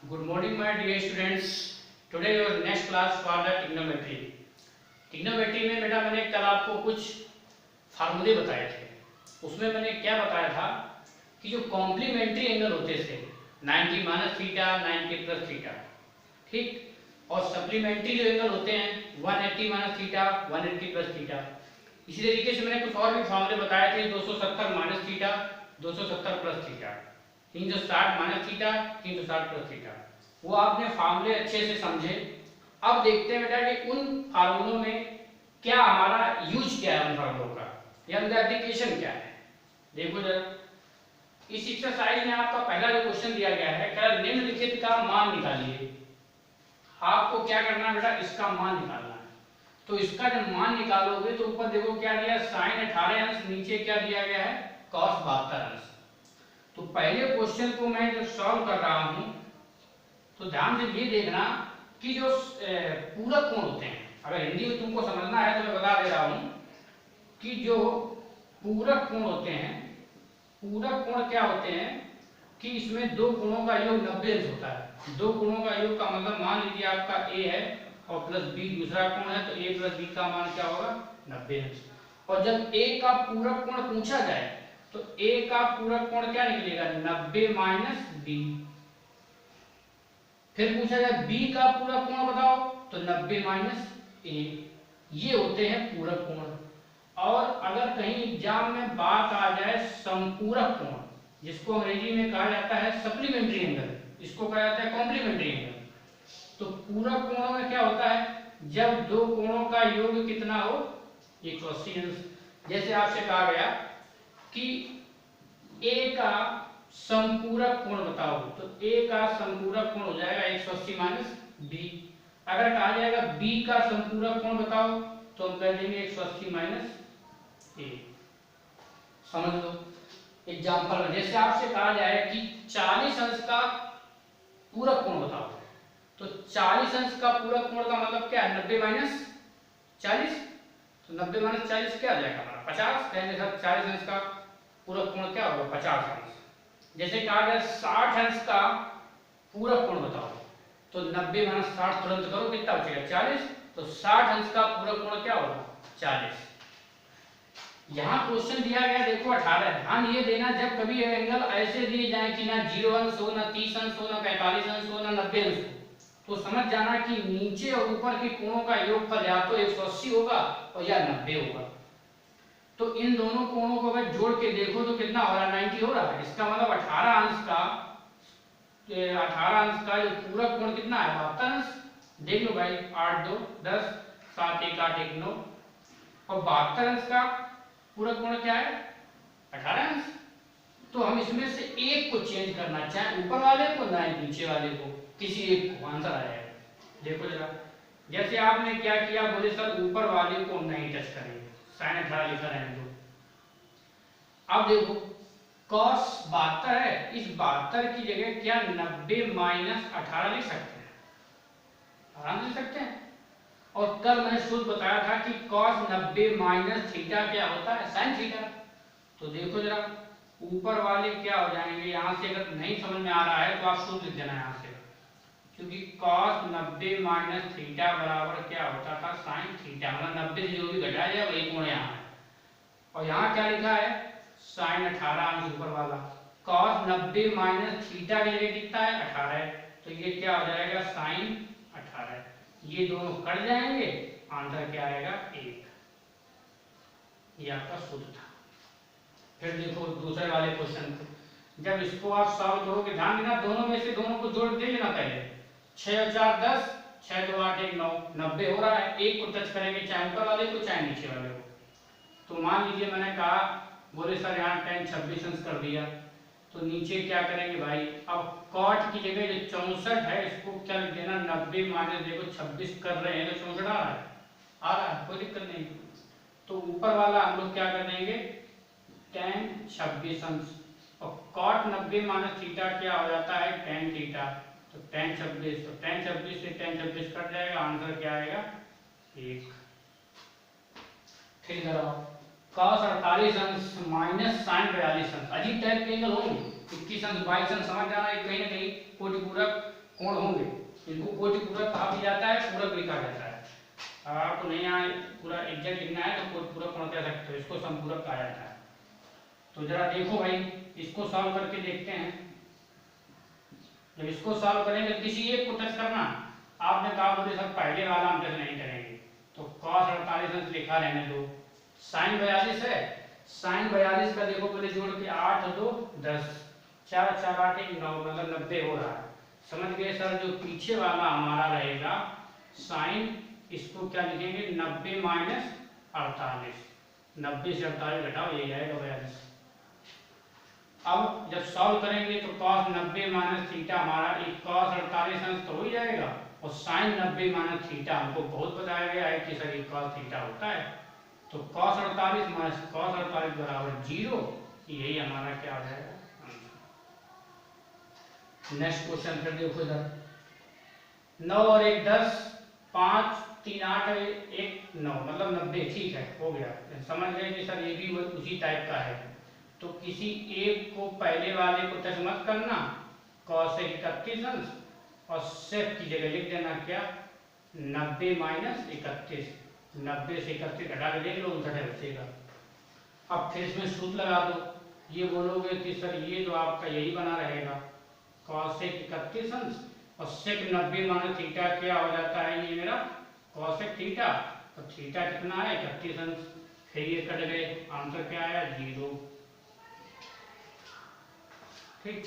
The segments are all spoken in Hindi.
Good morning, my dear students. Today your next class for the trigonometry. Trigonometry में बेटा मैंने कल आपको कुछ फार्मूले बताए थे। उसमें मैंने क्या बताया था कि जो कॉम्प्लीमेंट्री एंगल होते थे 90 माइनस थीटा 90 प्लस थीटा, ठीक, और सप्लीमेंट्री जो एंगल होते हैं 180 माइनस थीटा 180 प्लस थीटा। इसी तरीके से मैंने कुछ और भी फार्मूले बताए थे 270 minus theta 270 plus theta, 360 minus theta 360 plus theta. वो आपने फार्मूले अच्छे से समझे। अब देखते हैं बेटा कि उन फार्मूलों में क्या हमारा यूज क्या है, उन फार्मूलों का या उनका एप्लीकेशन क्या है। देखो जरा, इस एक्सरसाइज में आपका पहला जो क्वेश्चन दिया गया है क्या, निम्नलिखित का मान निकालिए। आपको क्या करना है बेटा, इसका मान निकालना है। तो इसका जब मान निकालोगे तो ऊपर देखो क्या दिया, साइन 18 अंश, नीचे क्या दिया गया है, कॉस 72 अंश। तो पहले क्वेश्चन को मैं जब सॉल्व कर रहा हूं तो ध्यान से ये देखना कि जो पूरक कोण होते हैं, अगर हिंदी में तुमको समझना है तो मैं बता दे रहा हूं कि जो पूरक कोण होते हैं, पूरक कोण क्या होते हैं कि इसमें दो कोणों का योग 90 अंश होता है। दो कोणों का योग का मतलब मान लीजिए आपका a है और प्लस b दूसरा कोण है, तो a प्लस b का मान क्या होगा, 90 अंश। और जब a का पूरक कोण पूछा जाए तो a का पूरक कोण क्या निकलेगा, 90 माइनस b। फिर पूछा जाए b का पूरक कोण बताओ तो 90 माइनस a। ये होते हैं पूरक कोण। और अगर कहीं एग्जाम में बात आ जाए संपूरक कोण, जिसको अंग्रेजी में कहा जाता है सप्लीमेंट्री एंगल, इसको कहा जाता है कॉम्प्लीमेंट्री एंगल। तो पूरक कोणों में क्या होता है, जब दो कोणों का योग कितना हो, 180 अंश। जैसे आपसे कहा गया कि a का संपूरक कोण बताओ, तो a का संपूरक कोण हो जाएगा 180 माइनस b। अगर कहा जाएगा b का संपूरक कोण बताओ तो हम कह देंगे 180 माइनस a। समझ लो एग्जांपल में, जैसे आपसे कहा जाए कि 40 अंश का पूरक कोण बताओ, तो 40 अंश का पूरक कोण का मतलब क्या है, 90 माइनस 40। तो 90 माइनस 40 क्या आ जाएगा हमारा 50। कहेंगे सर 40 अंश का पूरक कोण क्या होगा, 50 अंश। जैसे कहा जाए 60 अंश का पूरक कोण बताओ, तो 90 माइनस 60 तुरंत करो कितना बचेगा, 40। तो 60 अंश का पूरक कोण क्या होगा, 40। यहाँ क्वेश्चन दिया गया देखो 18। ध्यान ये देना, जब कभी एंगल ऐसे दिए जाए कि ना 0 अंश हो, ना 30 अंश हो, ना 45 अंश हो, ना 90 अंश हो, तो समझ जाना कि नीचे और ऊपर के कोणों का योगफल या तो 180 होगा और या 90 होगा। तो इन दोनों कोणों को अगर जोड़ के देखो तो कितना हो रहा है, 90 हो रहा है। इसका मतलब 18 अंश का, 18 अंश का जो पूरक कोण कितना है, 72 अंश। देख लो भाई, 8 2 10, 7 1 8 1 9, और 72 अंश का पूरक कोण क्या है, 18 अंश। तो हम इसमें से एक को चेंज करना, चाहे ऊपर वाले को ना नीचे वाले को, किसी एक को, आंसर आ जाएगा। देखो जरा, जैसे आपने क्या किया, बोले सर ऊपर वाले को नहीं टच करेंगे, साइन 18 लिखा रहने दो। अब देखो cos 72 है, इस 72 की जगह क्या 90 माइनस 18 लिख सकते हैं, आराम से लिख सकते हैं। और कल मैंने शुद्ध बताया था कि cos 90 माइनस थीटा क्या होता है, sin थीटा। तो देखो जरा ऊपर वाले क्या हो जाएंगे, यहां से अगर नहीं समझ में आ रहा है तो आप शुद्ध लिख देना यहां से, क्योंकि cos 90 माइनस थीटा बराबर क्या होता था, sin थीटा। मतलब 90 से जो भी घटाया जाए वही कोण यहाँ है। और यहाँ क्या लिखा है, sin 18 अंश ऊपर वाला। cos 90 माइनस थीटा की जगह कितना है, 18 है, तो ये क्या हो जाएगा, sin 18। ये दोनों कट जाएंगे, आंसर क्या आएगा, 1। ये आपका सूत्र था। फिर देखो दूसरे वाले क्वेश्चन को, जब इसको आप सॉल्व करोगे, ध्यान देना दोनों में से दोनों को जोड़ दे लेना पहले। 6 और 4 10, 6 2 8 1 9, 90 हो रहा है। एक को टच करेंगे, चाहे ऊपर वाले को चाहे नीचे वाले को। तो मान लीजिए मैंने कहा, बोले सर यहाँ tan 26 अंश कर दिया, तो नीचे क्या करेंगे भाई, अब cot की जगह जो 64 है इसको क्या लिख देना, 90 माइनस देखो 26 कर रहे हैं तो 64 आ रहा है, कोई दिक्कत नहीं। तो ऊपर वाला हम लोग क्या कर देंगे, tan 26 अंश, और cot 90 माइनस थीटा क्या हो जाता है, tan थीटा। तो tan 26, तो tan 26 से tan 26 कट जाएगा, आंसर क्या आएगा, 1। ठीक है, cos 48 अंश माइनस sin 42 अंश, अजीब टाइप के एंगल होंगे। 21 अंश 22 अंश समझ जाना, कहीं ना कहीं कोटि पूरक कोण होंगे, इनको कोटि पूरक कहा भी जाता है, पूरक भी कहा जाता है। अब आपको नहीं आए पूरा एग्जैक्ट लिखना है तो कोटि पूरक कोण कह सकते हो, इसको समपूरक कहा जाता है। तो जरा देखो भाई, इसको सॉल्व करके देखते हैं। जब इसको सॉल्व करेंगे किसी एक को टच करना, आपने कहा बोले सर पहले वाला हम टच नहीं करेंगे, तो cos 48 लिखा रहने दो। sin 42 है, sin 42 का देखो पहले जोड़ के 8 2 10, 4 4 8 1 9, मतलब 90 हो रहा है। समझ गए सर? जो पीछे वाला हमारा रहेगा sin, इसको क्या लिखेंगे 90 माइनस 48, 90 से 48 घटाओ, ये आएगा 42। अब जब सॉल्व करेंगे तो cos 90 माइनस थीटा हमारा एक cos 48 अंश तो हो ही जाएगा, और sin 90 माइनस थीटा हमको बहुत बताया गया है कि सर cos थीटा होता है, तो cos 48 माइनस cos 48 बराबर 0, यही हमारा क्या हो जाएगा आंसर। नेक्स्ट क्वेश्चन फिर देखो इधर, 9 और 1 10, 5 3 8 1 9, मतलब 90, ठीक है हो गया। समझ गए कि सर ये भी उसी टाइप का है। तो किसी एक को पहले वाले को टच मत करना, cos 31 अंश, और sec की जगह लिख देना क्या 90 माइनस 31, 90 से 31 घटा के देख लो 59 बचेगा। अब फिर इसमें सूत्र लगा दो, ये बोलोगे कि सर ये तो आपका यही बना रहेगा cos 31 अंश और sec 90 माइनस थीटा क्या हो जाता है, ये मेरा cos थीटा, और थीटा कितना है 31 अंश, फिर ये कट गए, आंसर क्या आया 0। ठीक,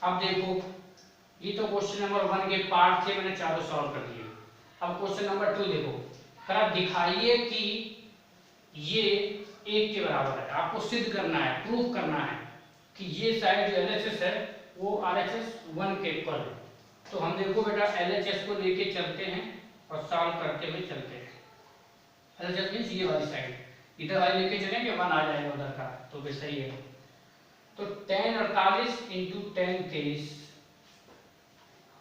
अब देखो ये तो क्वेश्चन नंबर 1 के पार्ट थे, मैंने चारों सॉल्व कर दिए। अब क्वेश्चन नंबर 2 देखो, जरा दिखाइए कि ये 1 के बराबर है। आपको सिद्ध करना है, प्रूफ करना है कि ये साइड जो LHS है वो RHS 1 के इक्वल है। तो हम देखो बेटा LHS को लेके चलते हैं और सॉल्व करते हुए चलते हैं। LHS मींस ये वाली साइड, इधर वाली लेके चलेंगे 1 आ जाएगा उधर का, तो भी सही है। तो tan 48 इंटू tan 23,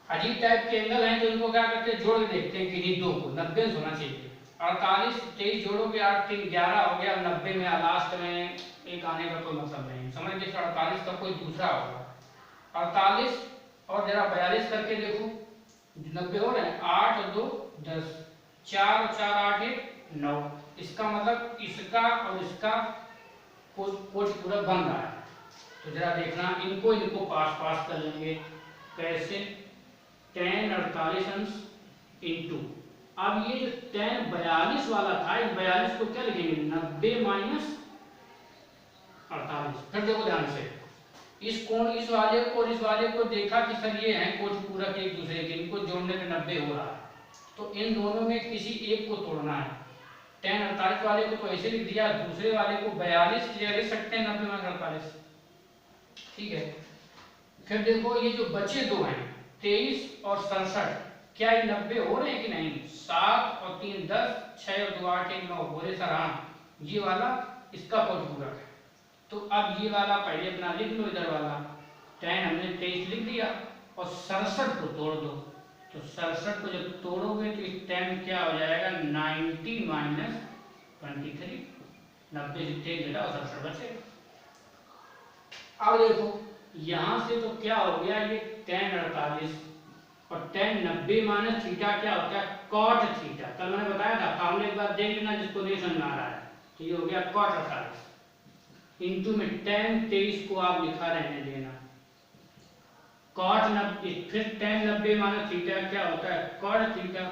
अजीब टाइप के एंगल हैं, तो इनको क्या करते हैं जोड़ के देखते हैं किन्हीं दो को, 90 होना चाहिए। 48 23 जोड़ोगे 8 3 11 हो गया, 90 में लास्ट में एक आने का कोई मतलब नहीं, समझ गए? 48 का कोई दूसरा होगा 48, और जरा 42 करके देखो 90 हो रहे हैं, 8 2 10, 4 4 8 1 9, इसका मतलब इसका और इसका कोट पूरा बन रहा है। तो जरा देखना, इनको पास कर लेंगे, कैसे tan 48 अंश इंटू, अब ये जो tan 42 वाला था, इस 42 को क्या लिखेंगे 90 माइनस 48। फिर देखो ध्यान से, इस कोण इस वाले को और इस वाले को देखा कि सर ये हैं कोट पूरक एक दूसरे के, इनको जोड़ने पे 90 हो रहा है, तो इन दोनों में किसी एक को तोड़ना है। tan 48 वाले को तो ऐसे लिख दिया, दूसरे वाले को 42 की जगह लिख सकते हैं 90 माइनस 48, ठीक है। फिर देखो ये जो बचे दो हैं 23 और 67, क्या ये 90 हो रहे हैं कि नहीं, 7 और 3 10, 6 और 2 8 1 9 बोले सर हाँ, ये वाला इसका कोट पूरक है। तो अब ये वाला पहले अपना लिख लो, इधर वाला tan हमने 23 लिख दिया, और 67 को तोड़ दो, तो 67 को जब तोड़ोगे तो इस tan क्या हो जाएगा 90 माइनस 23, 90 से 23 घटा और 67 बचेगा। अब देखो यहां से तो क्या हो गया, ये tan 48 और tan 90 माइनस थीटा क्या होता है cot थीटा, कल मैंने बताया था, फॉर्मूले एक बार देख लेना जिसको नहीं समझ में आ रहा है। तो ये हो गया cot 48 इंटू में tan 23 को आप लिखा रहने देना cot 90, फिर tan 90 माइनस थीटा क्या होता है cot थीटा,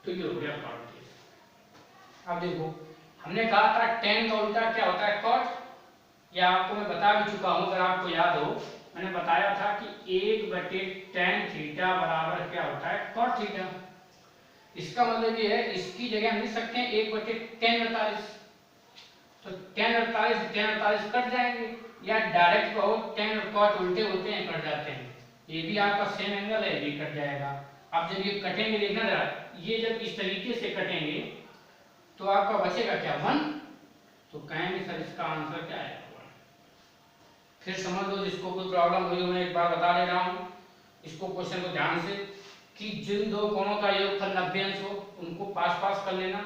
तो ये हो गया cot थीटा। अब देखो हमने कहा था tan का उल्टा क्या होता है cot, या आपको मैं बता भी चुका हूं, अगर आपको याद हो मैंने बताया था कि 1/tan थीटा बराबर क्या होता है cot थीटा। इसका मतलब ये है, इसकी जगह हम लिख सकते हैं 1/tan 48, तो tan 48 कट जाएंगे, या डायरेक्ट कहो tan और cot उल्टे होते हैं, कट जाते हैं, ये भी आपका सेम एंगल है, ये कट जाएगा। अब जब ये कटेंगे देखना जरा, ये जब इस तरीके से कटेंगे तो आपका बचेगा क्या 1, तो कहेंगे सर इसका आंसर क्या है। फिर समझ लो जिसको कोई प्रॉब्लम हुई मैं एक बार बता दे रहा हूँ, इसको क्वेश्चन को ध्यान से, कि जिन दो कोणों का योगफल 90 अंश हो उनको पास कर लेना,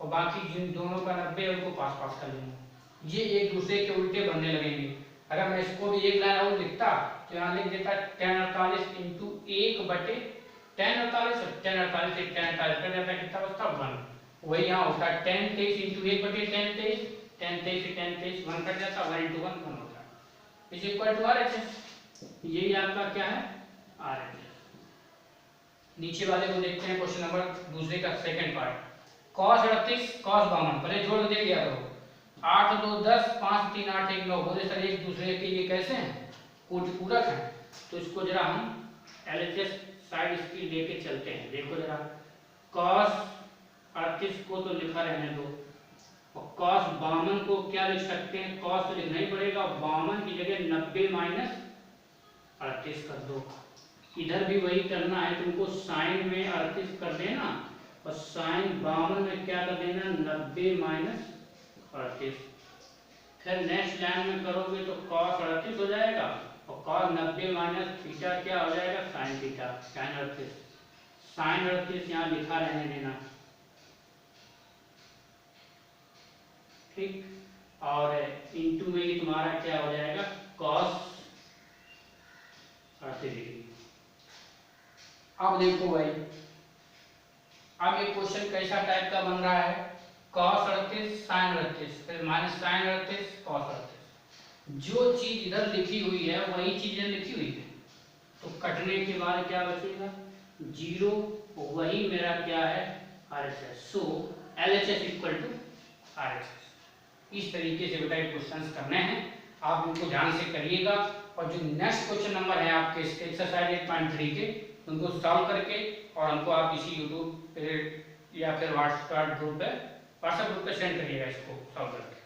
और बाकी जिन दोनों का 90 है उनको पास कर लेना, ये एक दूसरे के उल्टे बनने लगेंगे। अगर मैं इसको भी एक लाइन और लिखता तो यहाँ लिख देता 1048 इंटू 1 बटे 1048 और 1048 से 1048 कर जाता, कितना बचता 1। वही यहाँ होता है 1023 इंटू 1 बटे 1023, 1023 से 1023 1 कट जाता, 1 इंटू 1 1 होता है, इज इक्वल टू RHS। यही आपका क्या है RHS। नीचे वाले को देखते हैं क्वेश्चन नंबर दूसरे का सेकंड पार्ट। cos 38 cos 52 पहले जोड़ दे दिया करो, 8 2 10 5 3 8 1 9 बोले सर एक दूसरे के ये कैसे हैं कोटि पूरक हैं, तो इसको जरा हम LHS साइड इसकी लेके चलते हैं। देखो जरा cos 38 को तो लिखा रहने दो और cos 52 को क्या लिख सकते हैं, cos तो लिखना ही पड़ेगा, 52 की जगह 90 माइनस 38 कर दो। इधर भी वही करना है तुमको, साइन में 38 कर देना और साइन 52 में क्या कर देना 90 माइनस 38। फिर नेक्स्ट लाइन में करोगे तो cos 38 हो जाएगा और cos 90 माइनस थीटा क्या हो जाएगा साइन थीटा, साइन 38। साइन 38 यहाँ लिखा रहने देना, ठीक। और इंटू में ही तुम्हारा क्या हो जाएगा cos 38 डिग्री। अब देखो भाई, अब ये क्वेश्चन कैसा टाइप का बन रहा है, cos 38 sin 38 फिर माइनस sin 38 cos 38। जो चीज इधर लिखी हुई है वही चीज इधर लिखी हुई है, तो कटने के बाद क्या बचेगा 0, वही मेरा क्या है RHS। So LHS equal to RHS। इस तरीके से बेटा क्वेश्चंस करने हैं, आप इनको ध्यान से करिएगा। और जो नेक्स्ट क्वेश्चन नंबर है आपके इसके एक्सरसाइज 8.3 के, उनको सॉल्व करके और हमको आप इसी यूट्यूब पे या फिर व्हाट्सएप ग्रुप पे सेंड करिएगा इसको सॉल्व करके।